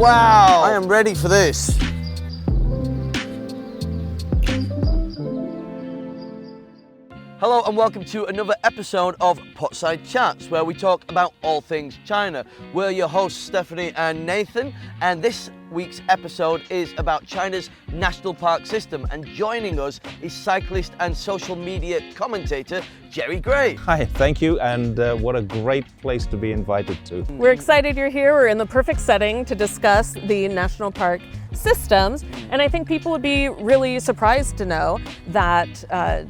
Wow! I am ready for this. Hello and welcome to another episode of Potside Chats, where we talk about all things China. We're your hosts Stephanie and Nathan, and this week's episode is about China's national park system, and joining us is cyclist and social media commentator Jerry Gray. Hi, thank you, and what a great place to be invited to. We're excited you're here. We're in the perfect setting to discuss the national park systems, and I think people would be really surprised to know that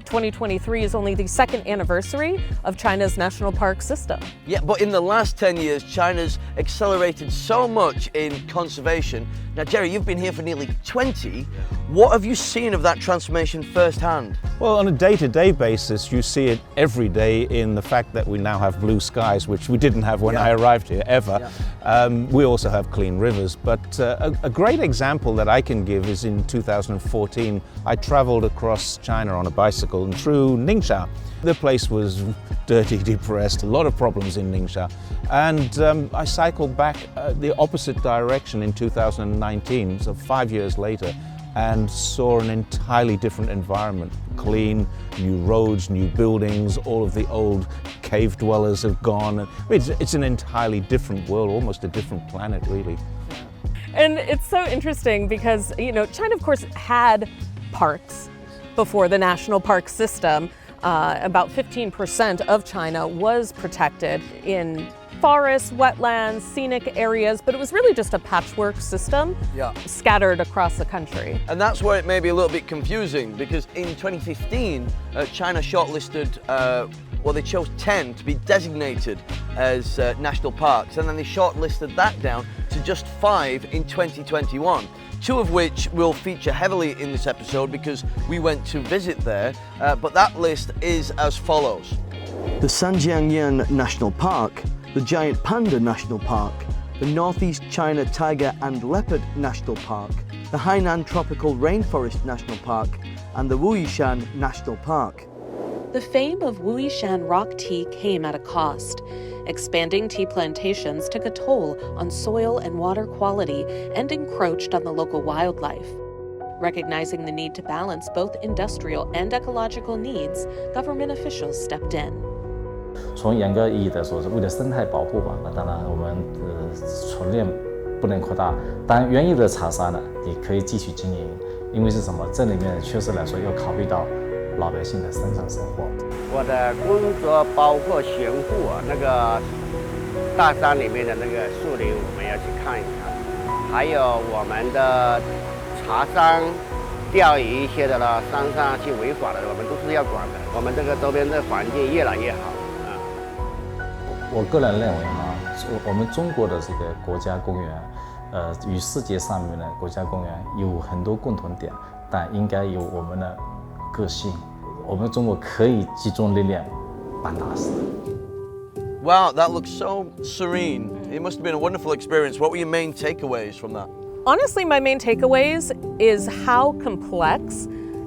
2023 is only the second anniversary of China's national park system. Yeah, but in the last 10 years, China's accelerated so much in conservation. Now, Jerry, you've been here for nearly 20. What have you seen of that transformation firsthand? Well, on a day-to-day basis, you see it every day in the fact that we now have blue skies, which we didn't have when I arrived here, ever. We also have clean rivers, but a great example that I can give is in 2014, I traveled across China on a bicycle and through Ningxia. The place was dirty, depressed, a lot of problems in Ningxia. And I cycled back the opposite direction in 2019, so 5 years later, and saw an entirely different environment. Clean, new roads, new buildings, all of the old cave dwellers have gone. It's an entirely different world, almost a different planet, really. And it's so interesting because, you know, China, of course, had parks before the national park system. About 15% of China was protected in forests, wetlands, scenic areas, but it was really just a patchwork system scattered across the country. And that's where it may be a little bit confusing, because in 2015, China shortlisted, they chose 10 to be designated as national parks, and then they shortlisted that down to just 5 in 2021. 2 of which will feature heavily in this episode because we went to visit there, but that list is as follows. The Sanjiangyan National Park, the Giant Panda National Park, the Northeast China Tiger and Leopard National Park, the Hainan Tropical Rainforest National Park, and the Wuyishan National Park. The fame of Wuyishan rock tea came at a cost. Expanding tea plantations took a toll on soil and water quality and encroached on the local wildlife. Recognizing the need to balance both industrial and ecological needs, government officials stepped in. 从严格意义的说，是为了生态保护吧。那当然，我们纯链不能扩大。当然，原有的茶沙呢，也可以继续经营，因为是什么？这里面确实来说要考虑到老百姓的生产生活。我的工作包括巡护那个大山里面的那个树林，我们要去看一看，还有我们的茶山、钓鱼一些的了，山上去违法的，我们都是要管的。我们这个周边的环境越来越好。我个人认为我们中国的这个国家公园，与世界上面的国家公园有很多共同点，但应该有我们的个性。我们中国可以集中力量办大事。 Wow, that looks so serene. It must have been a wonderful experience. What were your main takeaways from that? Honestly, my main takeaways is how complex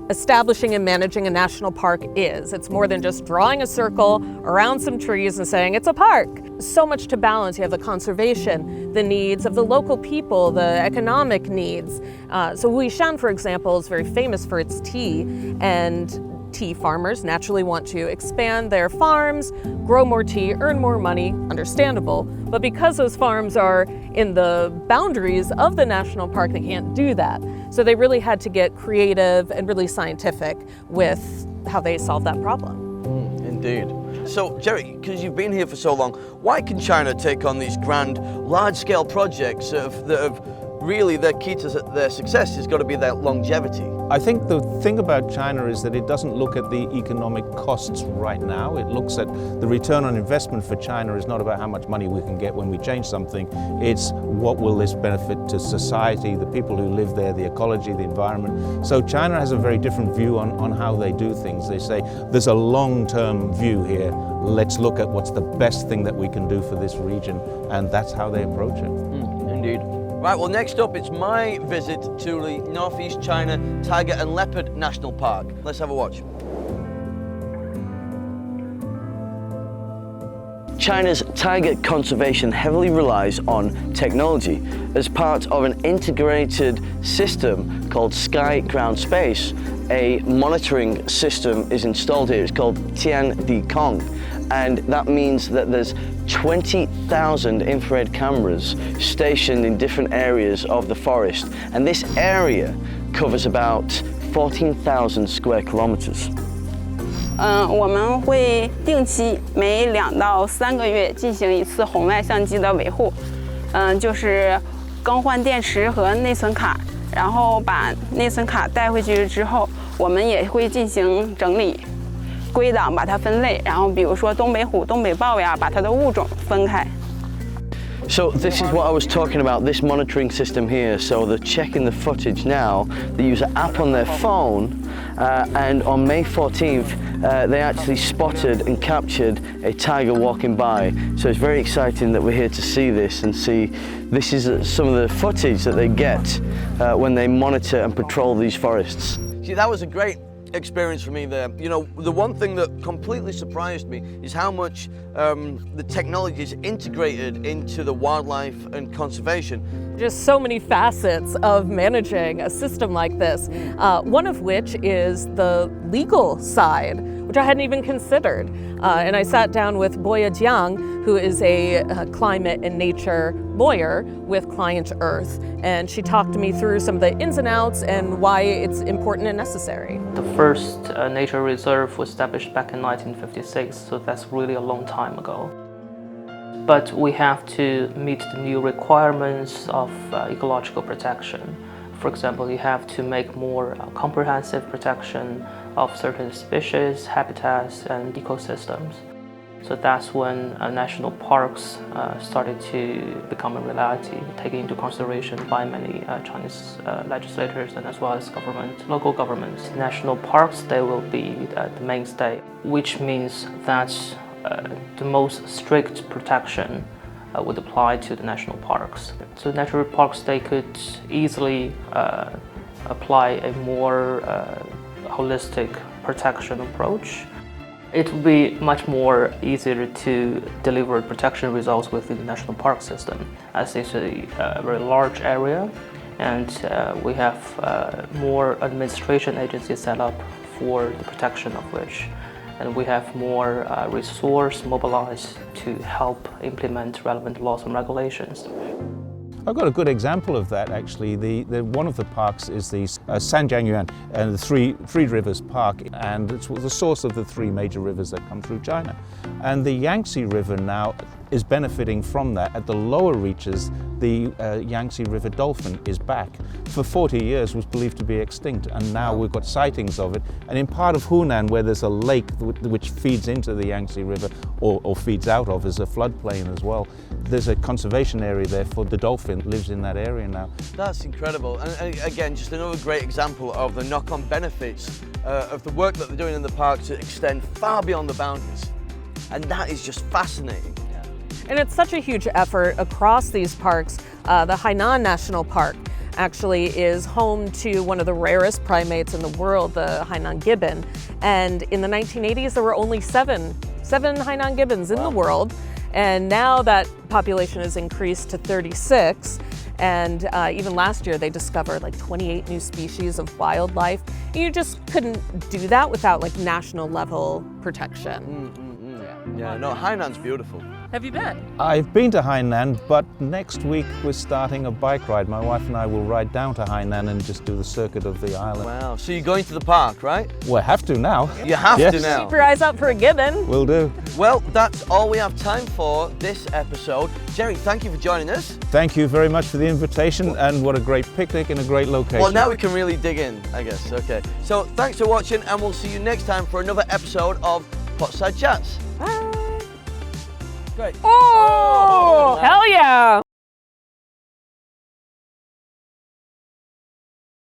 establishing and managing a national park is. It's more than just drawing a circle around some trees and saying it's a park. So much to balance. You have the conservation, the needs of the local people, the economic needs. So Wuyishan, for example, is very famous for its tea, and tea farmers naturally want to expand their farms, grow more tea, earn more money, understandable. But because those farms are in the boundaries of the national park, they can't do that. So they really had to get creative and really scientific with how they solve that problem. Indeed. So, Jerry, because you've been here for so long, why can China take on these grand, large-scale projects that have really, their key to their success has got to be their longevity? I think the thing about China is that it doesn't look at the economic costs right now. It looks at the return on investment for China is not about how much money we can get when we change something. It's what will this benefit to society, the people who live there, the ecology, the environment. So China has a very different view on how they do things. They say there's a long-term view here. Let's look at what's the best thing that we can do for this region, and that's how they approach it. Indeed. Right, well, next up, it's my visit to the Northeast China Tiger and Leopard National Park. Let's have a watch. China's tiger conservation heavily relies on technology. As part of an integrated system called Sky Ground Space, a monitoring system is installed here. It's called Tiandikong, and that means that there's 20,000 infrared cameras stationed in different areas of the forest, and this area covers about 14,000 square kilometers. 我们会定期每2到3个月进行一次红外相机的维护，就是更换电池和内存卡，然后把内存卡带回去之后，我们也会进行整理、归档，把它分类，然后比如说东北虎、东北豹呀，把它的物种分开。 So this is what I was talking about, this monitoring system here. So they're checking the footage now. They use an app on their phone, and on May 14th, they actually spotted and captured a tiger walking by. So it's very exciting that we're here to see this and see this is some of the footage that they get when they monitor and patrol these forests. See, that was a great experience for me there. You know, the one thing that completely surprised me is how much the technology is integrated into the wildlife and conservation. Just so many facets of managing a system like this, one of which is the legal side, which I hadn't even considered. And I sat down with Boya Jiang, who is a climate and nature lawyer with Client Earth, and she talked me through some of the ins and outs and why it's important and necessary. The first nature reserve was established back in 1956, so that's really a long time ago. But we have to meet the new requirements of ecological protection. For example, you have to make more comprehensive protection of certain species, habitats, and ecosystems. So that's when national parks started to become a reality, taken into consideration by many Chinese legislators and as well as local governments. National parks, they will be the mainstay, which means that the most strict protection would apply to the national parks. So natural parks, they could easily apply a more holistic protection approach. It would be much more easier to deliver protection results within the national park system, as it's a very large area, and we have more administration agencies set up for the protection of which, and we have more resource mobilized to help implement relevant laws and regulations. I've got a good example of that actually. One of the parks is the Sanjiangyuan and the Three Rivers Park, and it's the source of the 3 major rivers that come through China. And the Yangtze River now is benefiting from that. At the lower reaches, the Yangtze River dolphin is back. For 40 years was believed to be extinct, and now we've got sightings of it. And in part of Hunan, where there's a lake which feeds into the Yangtze River, or feeds out of, is a floodplain as well. There's a conservation area there for the dolphin, lives in that area now. That's incredible, and again, just another great example of the knock-on benefits of the work that they're doing in the park to extend far beyond the boundaries, and that is just fascinating. And it's such a huge effort across these parks. The Hainan National Park actually is home to one of the rarest primates in the world, the Hainan gibbon. And in the 1980s, there were only seven Hainan gibbons in the world. And now that population has increased to 36. And even last year, they discovered like 28 new species of wildlife. And you just couldn't do that without like national level protection. Yeah, no, Hainan's beautiful. Have you been? I've been to Hainan, but next week we're starting a bike ride. My wife and I will ride down to Hainan and just do the circuit of the island. Wow, so you're going to the park, right? Well, I have to now. You have to now. Keep your eyes out for a gibbon. Will do. Well, that's all we have time for this episode. Jerry, thank you for joining us. Thank you very much for the invitation, and what a great picnic and a great location. Well, now we can really dig in, I guess. Okay. So thanks for watching, and we'll see you next time for another episode of Potside Chats. Bye. Great. Oh, hell yeah.